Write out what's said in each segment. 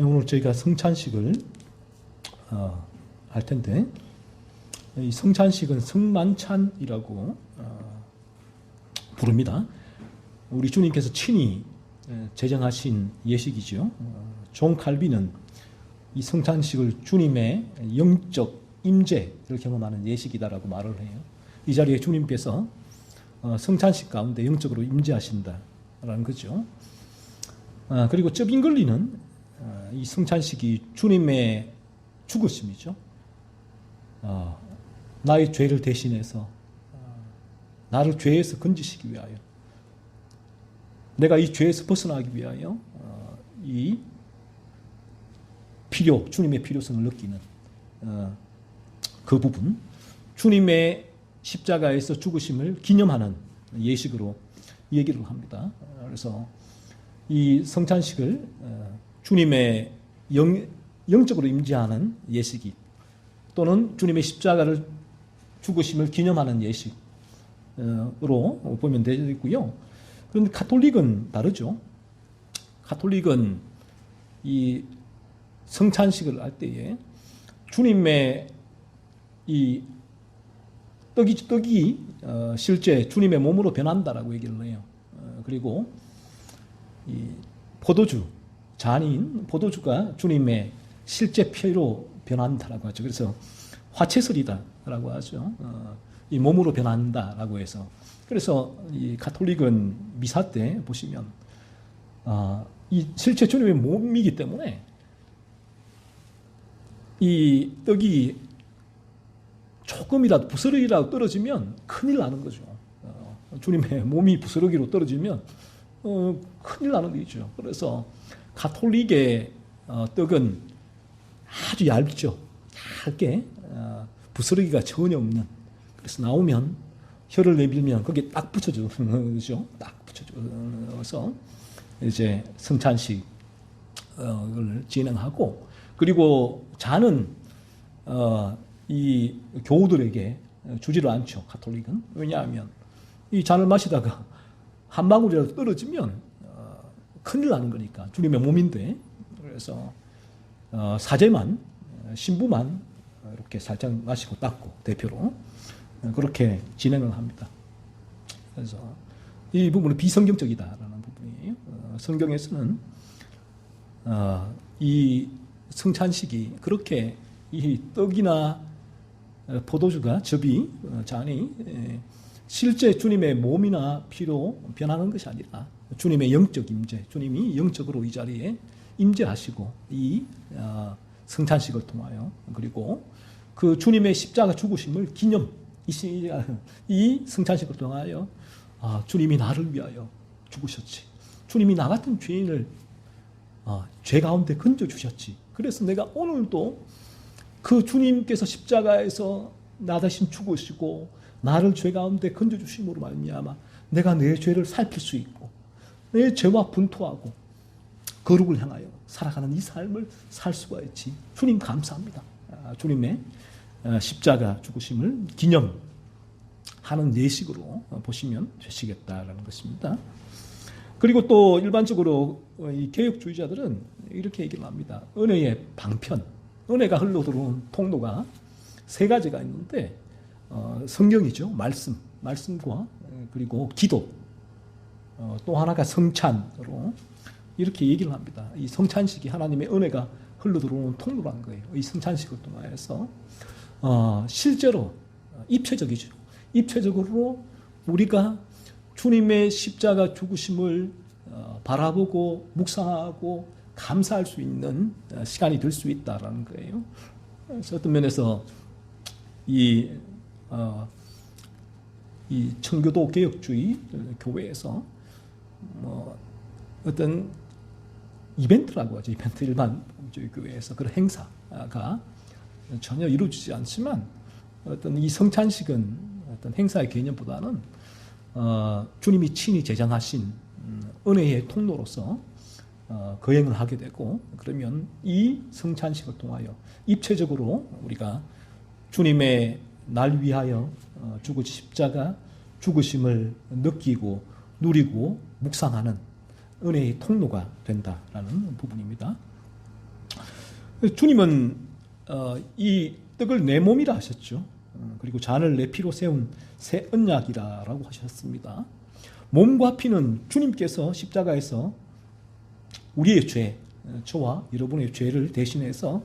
오늘 저희가 성찬식을 할 텐데, 이 성찬식은 성만찬이라고 부릅니다. 우리 주님께서 친히 제정하신 예식이죠. 존 칼빈은 이 성찬식을 주님의 영적 임재를 경험하는 예식이다라고 말을 해요. 이 자리에 주님께서 성찬식 가운데 영적으로 임재하신다라는 거죠. 그리고 쩌빙글리는 이 성찬식이 주님의 죽으심이죠. 나의 죄를 대신해서 나를 죄에서 건지시기 위하여, 내가 이 죄에서 벗어나기 위하여 이 주님의 필요성을 느끼는 그 부분, 주님의 십자가에서 죽으심을 기념하는 예식으로 얘기를 합니다. 그래서 이 성찬식을 주님의 영적으로 임재하는 예식이, 또는 주님의 십자가를 죽으심을 기념하는 예식으로 보면 되고요. 그런데 가톨릭은 다르죠. 가톨릭은 이 성찬식을 할 때에 주님의 이 떡이 실제 주님의 몸으로 변한다라고 얘기를 해요. 그리고 이 포도주, 잔인 포도주가 주님의 실제 피로 변한다라고 하죠. 그래서 화채설이다라고 하죠. 이 몸으로 변한다라고 해서. 그래서 이 가톨릭은 미사 때 보시면 이 실제 주님의 몸이기 때문에 이 떡이 조금이라도 부스러기라도 떨어지면 큰일 나는 거죠. 주님의 몸이 부스러기로 떨어지면 큰일 나는 거죠. 그래서 가톨릭의 떡은 아주 얇죠. 얇게 부스러기가 전혀 없는. 그래서 나오면 혀를 내밀면 거기에 딱 붙여주죠. 딱 붙여줘서 이제 성찬식을 진행하고, 그리고 잔은 이 교우들에게 주지를 않죠. 가톨릭은. 왜냐하면 이 잔을 마시다가 한 방울이라도 떨어지면 큰일 나는 거니까. 주님의 몸인데. 그래서 사제만, 신부만 이렇게 살짝 마시고 닦고, 대표로 그렇게 진행을 합니다. 그래서 이 부분은 비성경적이다라는 부분이에요. 성경에서는 이 성찬식이 그렇게 이 떡이나 포도주가, 잔이 실제 주님의 몸이나 피로 변하는 것이 아니라 주님의 영적 임재, 주님이 영적으로 이 자리에 임재하시고 이 성찬식을 통하여, 그리고 그 주님의 십자가 죽으심을 기념, 이 성찬식을 통하여 주님이 나를 위하여 죽으셨지. 주님이 나 같은 죄인을 죄 가운데 건져주셨지. 그래서 내가 오늘도 그 주님께서 십자가에서 나 대신 죽으시고 나를 죄 가운데 건져주심으로 말미암아 내가 내 죄를 살필 수 있고 내 죄와 분투하고 거룩을 향하여 살아가는 이 삶을 살 수가 있지. 주님 감사합니다. 주님의 십자가 죽으심을 기념하는 예식으로 보시면 되시겠다라는 것입니다. 그리고 또 일반적으로 이 개혁주의자들은 이렇게 얘기를 합니다. 은혜의 방편, 은혜가 흘러들어오는 통로가 세 가지가 있는데 성경이죠. 말씀과 그리고 기도, 또 하나가 성찬으로 이렇게 얘기를 합니다. 이 성찬식이 하나님의 은혜가 흘러들어오는 통로라는 거예요. 이 성찬식을 통해서 실제로 입체적이죠. 입체적으로 우리가 주님의 십자가 죽으심을 바라보고 묵상하고 감사할 수 있는 시간이 될 수 있다라는 거예요. 그래서 어떤 면에서 이 청교도 개혁주의 교회에서 어떤 이벤트라고 하죠. 이벤트, 일반주의 교회에서 그런 행사가 전혀 이루어지지 않지만 어떤 이 성찬식은 어떤 행사의 개념보다는 주님이 친히 제정하신 은혜의 통로로서 거행을 하게 되고, 그러면 이 성찬식을 통하여 입체적으로 우리가 주님의 날 위하여 죽으신 십자가 죽으심을 느끼고 누리고 묵상하는 은혜의 통로가 된다라는 부분입니다. 주님은 이 떡을 내 몸이라 하셨죠. 그리고 잔을 내 피로 세운 새 언약이라고 하셨습니다. 몸과 피는 주님께서 십자가에서 우리의 죄, 저와 여러분의 죄를 대신해서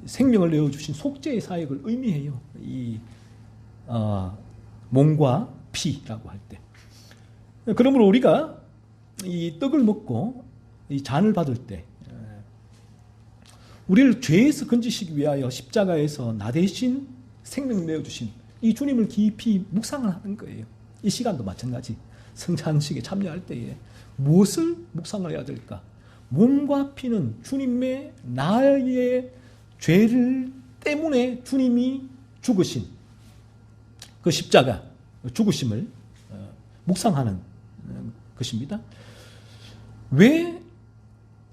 생명을 내어주신 속죄의 사역을 의미해요. 이 몸과 피라고 할 때. 그러므로 우리가 이 떡을 먹고 이 잔을 받을 때 우리를 죄에서 건지시기 위하여 십자가에서 나 대신 생명 내어주신 이 주님을 깊이 묵상을 하는 거예요. 이 시간도 마찬가지. 성찬식에 참여할 때에 무엇을 묵상을 해야 될까? 몸과 피는 주님의 나의 죄를 때문에 주님이 죽으신 그 십자가 죽으심을 묵상하는 것입니다. 왜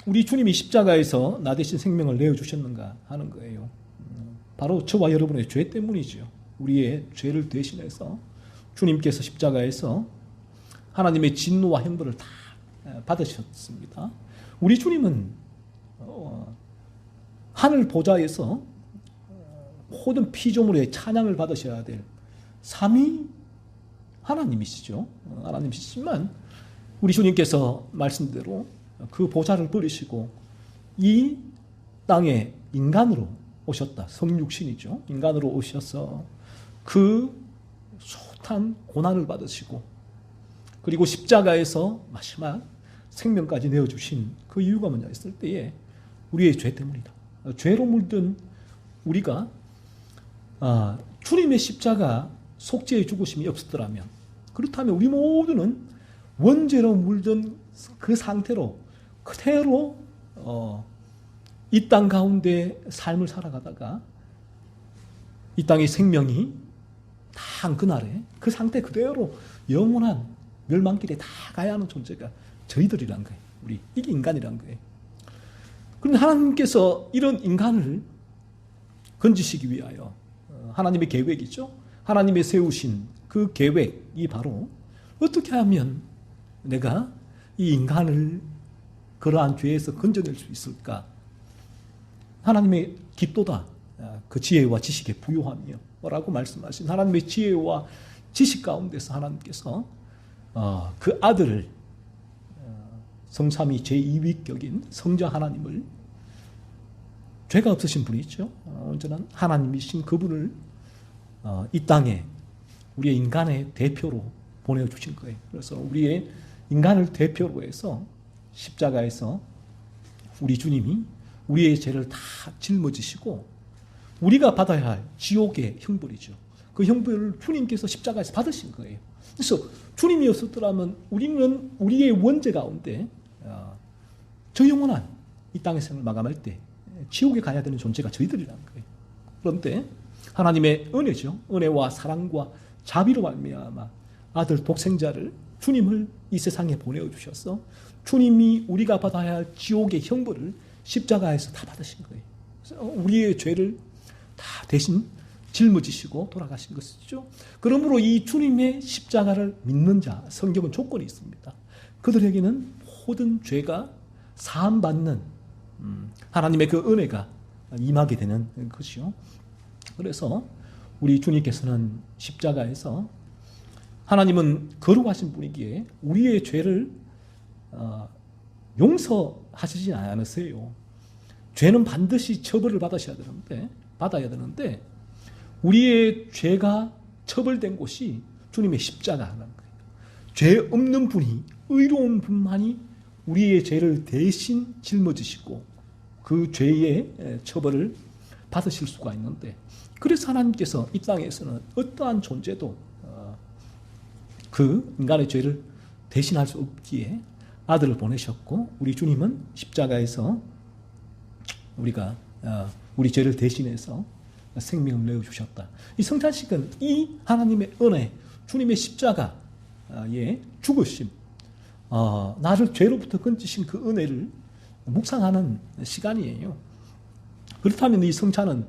우리 주님이 십자가에서 나 대신 생명을 내어주셨는가 하는 거예요. 바로 저와 여러분의 죄 때문이죠. 우리의 죄를 대신해서 주님께서 십자가에서 하나님의 진노와 형벌을 다 받으셨습니다. 우리 주님은 하늘 보좌에서 모든 피조물의 찬양을 받으셔야 될 삼위 하나님이시죠. 하나님이시지만 우리 주님께서 말씀대로 그 보좌를 버리시고 이 땅에 인간으로 오셨다. 성육신이죠. 인간으로 오셔서 그 숱한 고난을 받으시고 그리고 십자가에서 마지막 생명까지 내어주신 그 이유가 뭐냐 했을 때에 우리의 죄 때문이다. 죄로 물든 우리가 주님의 십자가 속죄의 죽으심이 없었더라면 그렇다면 우리 모두는 원죄로 물든 그 상태로 그대로 이 땅 가운데 삶을 살아가다가 이 땅의 생명이 다 그날에 그 상태 그대로 영원한 멸망길에 다 가야 하는 존재가 저희들이란 거예요. 이게 인간이란 거예요. 그런데 하나님께서 이런 인간을 건지시기 위하여 하나님의 계획이죠. 하나님의 세우신 그 계획이 바로 어떻게 하면 내가 이 인간을 그러한 죄에서 건져낼 수 있을까? 하나님의 기도다. 그 지혜와 지식에 부요하며 라고 말씀하신 하나님의 지혜와 지식 가운데서 하나님께서 그 아들을 성삼위 제2위격인 성자 하나님을 죄가 없으신 분이죠. 언제나 하나님이신 그분을 이 땅에 우리의 인간의 대표로 보내주신 거예요. 그래서 우리의 인간을 대표로 해서 십자가에서 우리 주님이 우리의 죄를 다 짊어지시고 우리가 받아야 할 지옥의 형벌이죠. 그 형벌을 주님께서 십자가에서 받으신 거예요. 그래서 주님이 없었더라면 우리는 우리의 원죄 가운데 저 영원한 이 땅의 생을 마감할 때 지옥에 가야 되는 존재가 저희들이라는 거예요. 그런데 하나님의 은혜죠. 은혜와 사랑과 자비로 말미암아 아들 독생자를 주님을 이 세상에 보내주셔서 주님이 우리가 받아야 할 지옥의 형벌을 십자가에서 다 받으신 거예요. 그래서 우리의 죄를 다 대신 짊어지시고 돌아가신 것이죠. 그러므로 이 주님의 십자가를 믿는 자, 성경은 조건이 있습니다. 그들에게는 모든 죄가 사함받는 하나님의 그 은혜가 임하게 되는 것이요. 그래서 우리 주님께서는 십자가에서 하나님은 거룩하신 분이기에 우리의 죄를 용서하시지 않으세요. 죄는 반드시 처벌을 받아야 되는데 우리의 죄가 처벌된 곳이 주님의 십자가라는 거예요. 죄 없는 분이 의로운 분만이 우리의 죄를 대신 짊어지시고 그 죄의 처벌을 받으실 수가 있는데 그래서 하나님께서 이 땅에서는 어떠한 존재도 그 인간의 죄를 대신할 수 없기에 아들을 보내셨고 우리 주님은 십자가에서 우리 죄를 대신해서 생명을 내어주셨다. 이 성찬식은 이 하나님의 은혜, 주님의 십자가의 죽으심, 나를 죄로부터 건지신 그 은혜를 묵상하는 시간이에요. 그렇다면 이 성찬은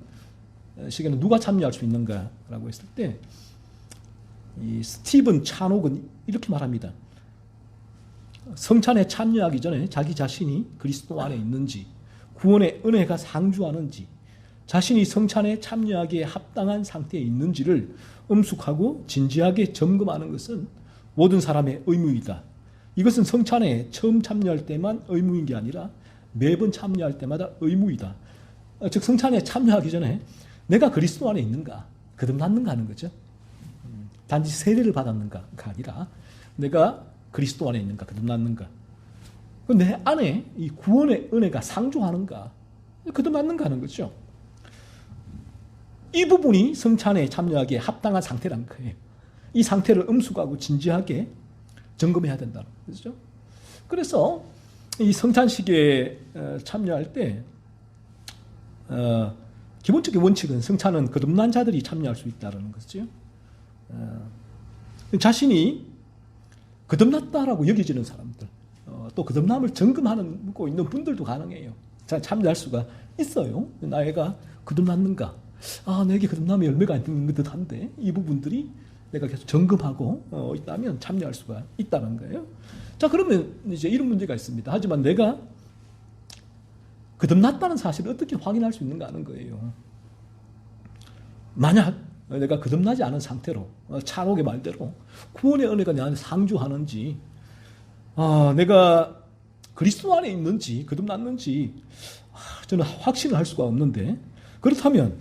시간에 누가 참여할 수 있는가라고 했을 때 이 스티븐 찬옥은 이렇게 말합니다. 성찬에 참여하기 전에 자기 자신이 그리스도 안에 있는지 구원의 은혜가 상주하는지, 자신이 성찬에 참여하기에 합당한 상태에 있는지를 엄숙하고 진지하게 점검하는 것은 모든 사람의 의무이다. 이것은 성찬에 처음 참여할 때만 의무인 게 아니라 매번 참여할 때마다 의무이다. 즉 성찬에 참여하기 전에 내가 그리스도 안에 있는가, 거듭났는가 하는 거죠. 단지 세례를 받았는가가 아니라 내가 그리스도 안에 있는가, 거듭났는가. 내 안에 이 구원의 은혜가 상주하는가, 거듭났는가 하는 거죠. 이 부분이 성찬에 참여하기에 합당한 상태라는 거예요. 이 상태를 엄숙하고 진지하게 점검해야 된다는 거죠. 그래서 이 성찬식에 참여할 때 기본적인 원칙은 성찬은 거듭난 자들이 참여할 수 있다는 거죠. 자신이 거듭났다라고 여겨지는 사람들, 또 거듭남을 점검하고 있는 분들도 가능해요. 참여할 수가 있어요. 나이가 거듭났는가? 내게 거듭남의 열매가 있는 듯한데 이 부분들이 내가 계속 점검하고 있다면 참여할 수가 있다는 거예요. 자, 그러면 이제 이런 문제가 있습니다. 하지만 내가 거듭났다는 사실을 어떻게 확인할 수 있는가 하는 거예요. 만약 내가 거듭나지 않은 상태로 차록의 말대로 구원의 은혜가 내 안에 상주하는지, 내가 그리스도 안에 있는지 거듭났는지 저는 확신을 할 수가 없는데, 그렇다면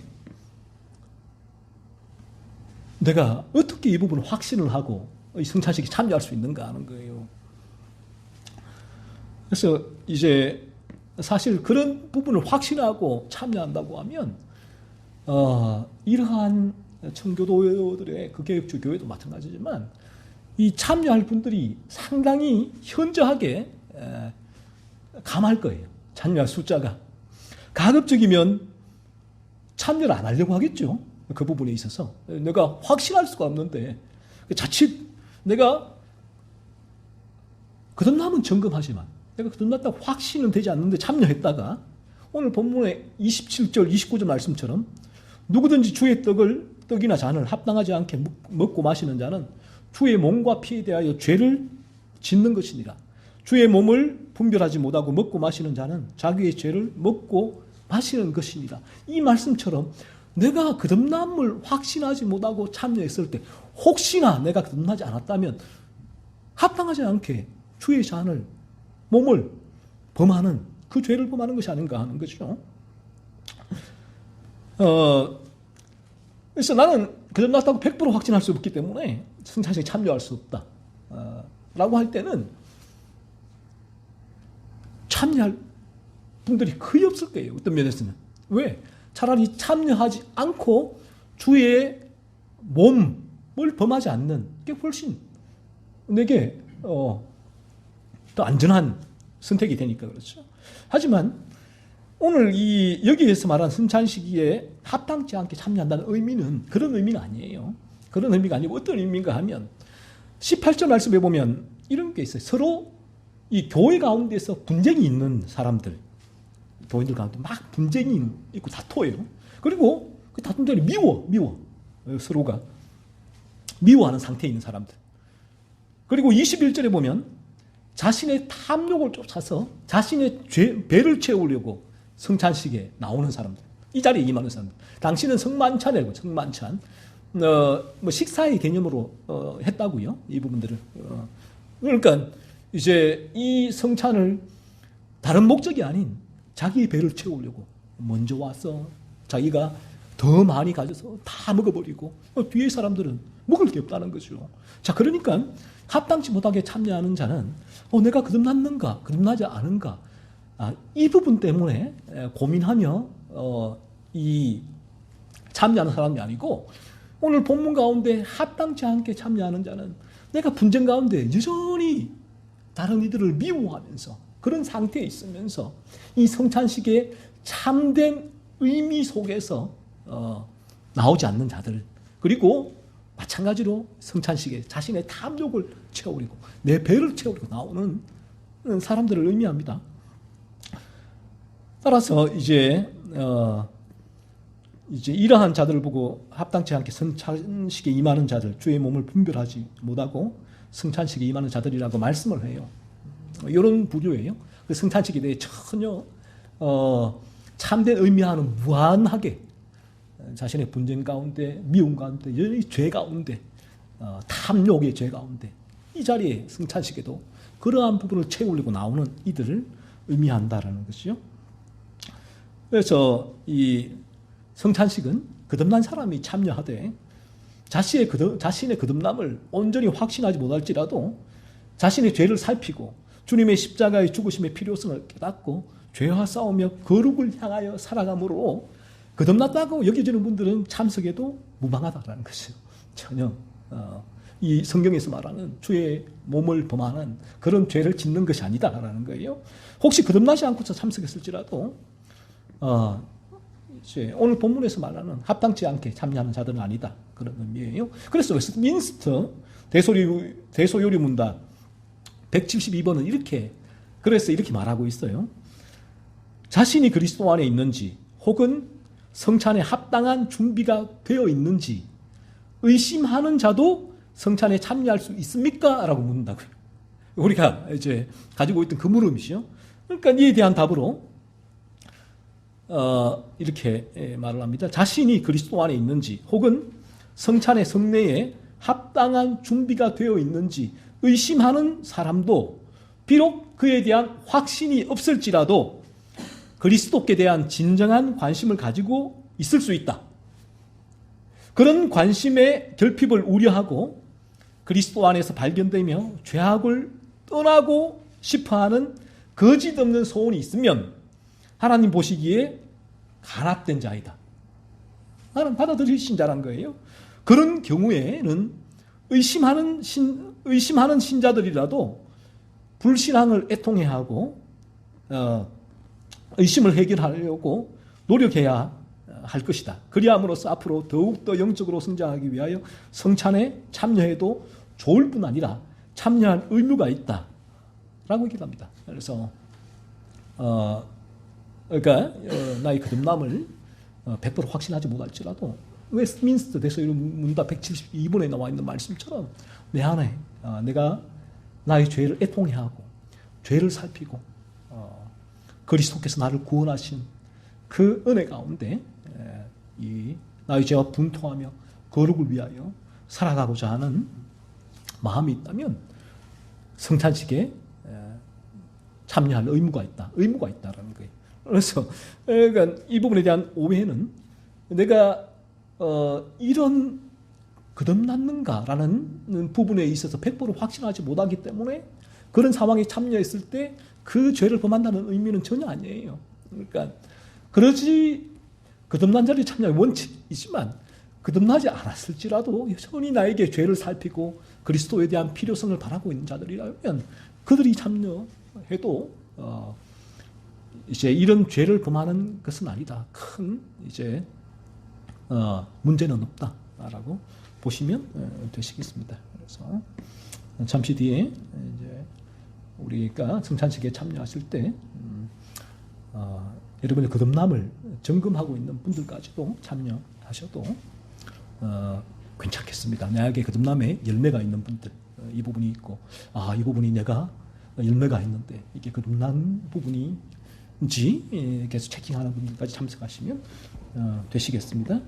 내가 어떻게 이 부분을 확신을 하고 이 성찬식에 참여할 수 있는가 하는 거예요. 그래서 이제 사실 그런 부분을 확신하고 참여한다고 하면 이러한 청교도들의 그 개혁주 교회도 마찬가지지만 이 참여할 분들이 상당히 현저하게 감할 거예요. 참여할 숫자가. 가급적이면 참여를 안 하려고 하겠죠. 그 부분에 있어서 내가 확신할 수가 없는데 자칫 내가 거듭남은 점검하지만 내가 거듭났다고 확신은 되지 않는데 참여했다가 오늘 본문의 27절 29절 말씀처럼 누구든지 주의 떡이나 잔을 합당하지 않게 먹고 마시는 자는 주의 몸과 피에 대하여 죄를 짓는 것이니라. 주의 몸을 분별하지 못하고 먹고 마시는 자는 자기의 죄를 먹고 마시는 것이니라. 이 말씀처럼 내가 거듭남을 확신하지 못하고 참여했을 때 혹시나 내가 거듭나지 않았다면 합당하지 않게 주의 잔을, 몸을 범하는, 그 죄를 범하는 것이 아닌가 하는 거죠. 그래서 나는 거듭났다고 100% 확신할 수 없기 때문에 성찬식에 참여할 수 없다 라고 할 때는 참여할 분들이 거의 없을 거예요. 어떤 면에서는. 왜? 차라리 참여하지 않고 주의 몸을 범하지 않는 게 훨씬 내게 더 안전한 선택이 되니까 그렇죠. 하지만 오늘 여기에서 말한 성찬식에 합당치 않게 참여한다는 의미는 그런 의미는 아니에요. 그런 의미가 아니고 어떤 의미인가 하면 18절 말씀에 보면 이런 게 있어요. 서로 이 교회 가운데서 분쟁이 있는 사람들, 교인들 가운데 막 분쟁이 있고 다퉈요. 그리고 그 다툼들이 미워. 서로가 미워하는 상태에 있는 사람들. 그리고 21절에 보면 자신의 탐욕을 쫓아서 자신의 배를 채우려고 성찬식에 나오는 사람들. 이 자리에 임하는 사람들. 당신은 성만찬이라고, 성만찬. 식사의 개념으로 했다고요. 이 부분들을. 그러니까 이제 이 성찬을 다른 목적이 아닌 자기의 배를 채우려고 먼저 와서 자기가 더 많이 가져서 다 먹어버리고 뒤에 사람들은 먹을 게 없다는 거죠. 자, 그러니까 합당치 못하게 참여하는 자는 내가 거듭났는가 거듭나지 않은가 이 부분 때문에 고민하며 이 참여하는 사람이 아니고 오늘 본문 가운데 합당치 않게 참여하는 자는 내가 분쟁 가운데 여전히 다른 이들을 미워하면서 그런 상태에 있으면서 이 성찬식의 참된 의미 속에서 나오지 않는 자들, 그리고 마찬가지로 성찬식에 자신의 탐욕을 채우려고 내 배를 채우려고 나오는 사람들을 의미합니다. 따라서 이제 이러한 자들을 보고 합당치 않게 성찬식에 임하는 자들, 주의 몸을 분별하지 못하고 성찬식에 임하는 자들이라고 말씀을 해요. 이런 부류예요. 그 성찬식에 대해 전혀 참된 의미와는 무한하게 자신의 분쟁 가운데, 미움 가운데, 여전히 죄 가운데, 탐욕의 죄 가운데 이 자리에 성찬식에도 그러한 부분을 채우려고 나오는 이들을 의미한다라는 것이죠. 그래서 이 성찬식은 거듭난 사람이 참여하되 자신의 거듭남을 온전히 확신하지 못할지라도 자신의 죄를 살피고 주님의 십자가의 죽으심의 필요성을 깨닫고 죄와 싸우며 거룩을 향하여 살아감으로 거듭났다고 여겨지는 분들은 참석에도 무방하다라는 것이죠. 전혀 이 성경에서 말하는 주의 몸을 범하는 그런 죄를 짓는 것이 아니다라는 거예요. 혹시 거듭나지 않고서 참석했을지라도 이제 오늘 본문에서 말하는 합당치 않게 참여하는 자들은 아니다, 그런 의미예요. 그래서 웨스트민스터 대소요리 문답 172번은 이렇게 말하고 있어요. 자신이 그리스도 안에 있는지 혹은 성찬에 합당한 준비가 되어 있는지 의심하는 자도 성찬에 참여할 수 있습니까? 라고 묻는다고요. 우리가 이제 가지고 있던 그 물음이죠. 그러니까 이에 대한 답으로 이렇게 말을 합니다. 자신이 그리스도 안에 있는지 혹은 성찬의 성례에 합당한 준비가 되어 있는지 의심하는 사람도 비록 그에 대한 확신이 없을지라도 그리스도께 대한 진정한 관심을 가지고 있을 수 있다. 그런 관심의 결핍을 우려하고 그리스도 안에서 발견되며 죄악을 떠나고 싶어하는 거짓 없는 소원이 있으면 하나님 보시기에 간합된 자이다. 나는 받아들이신 자란 거예요. 그런 경우에는 의심하는 신자들이라도 불신앙을 애통해하고 의심을 해결하려고 노력해야 할 것이다. 그리함으로써 앞으로 더욱더 영적으로 성장하기 위하여 성찬에 참여해도 좋을 뿐 아니라 참여할 의무가 있다 라고 얘기를 합니다. 그래서 그러니까 나의 거듭남을 100% 확신하지 못할지라도 웨스트민스터 대소요리 문답 172번에 나와 있는 말씀처럼 내 안에 내가 나의 죄를 애통해하고 죄를 살피고 그리스도께서 나를 구원하신 그 은혜 가운데 이 나의 죄와 분통하며 거룩을 위하여 살아가고자 하는 마음이 있다면 성찬식에 참여할 의무가 있다라는 거예요. 그래서 그러니까 이 부분에 대한 오해는 내가 이런 거듭났는가라는 부분에 있어서 100% 확신하지 못하기 때문에 그런 상황에 참여했을 때 그 죄를 범한다는 의미는 전혀 아니에요. 그러니까 거듭난 자리에 참여의 원칙이지만 거듭나지 않았을지라도 여전히 나에게 죄를 살피고 그리스도에 대한 필요성을 바라고 있는 자들이라면 그들이 참여해도 이제 이런 죄를 범하는 것은 아니다. 큰 이제 문제는 없다라고 보시면 되시겠습니다. 그래서 잠시 뒤에 이제 우리가 성찬식에 참여하실 때 여러분의 거듭남을 점검하고 있는 분들까지도 참여하셔도 괜찮겠습니다. 내게 거듭남에 열매가 있는 분들 이 부분이 있고 이 부분이 내가 열매가 있는데 이게 거듭난 부분인지 계속 체킹하는 분들까지 참석하시면 되시겠습니다.